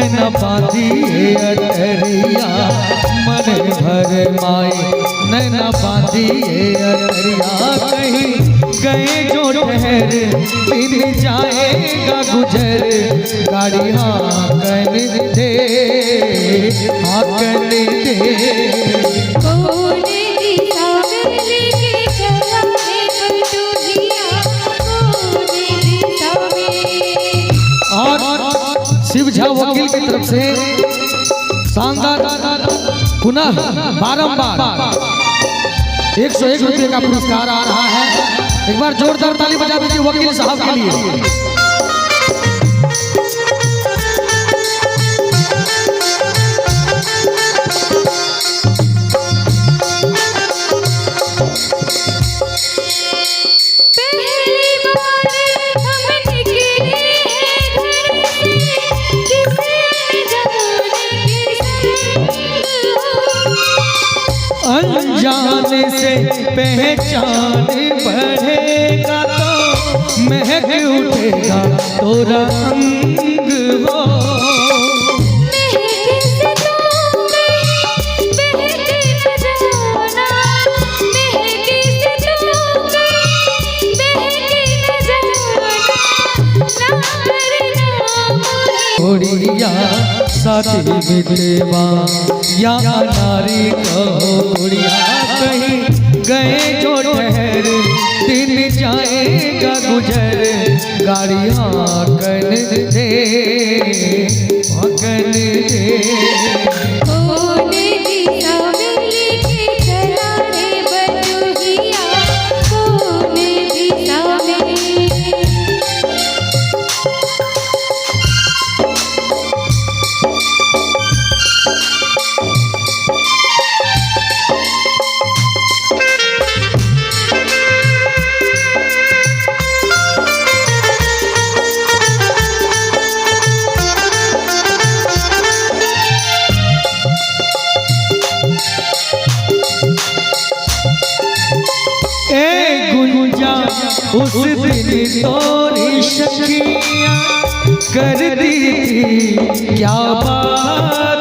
नैना बांधी अटरिया मन भर माए नैना बांधी अटरिया कहीं गए जो ठहर दिन जाएगा गुजर गाड़ी हाकन दे हाकन दे शिव झा वकील की तरफ से शानदार पुनः बारंबार 101 रुपये का पुरस्कार आ रहा है। एक बार जोरदार ताली बजा दीजिए वकील साहब के लिए। अनजाने से पहचान बढ़ेगा तो महक उठेगा तोरा अंग हो। घोड़िया साथी विधवा या नारी कहो घोड़िया कहीं गए जो ठहर दिन जाएगा गुजर गाड़ी हाकन दे हाकन दे। उस दिन तोरी शकिया कर दी थी क्या बात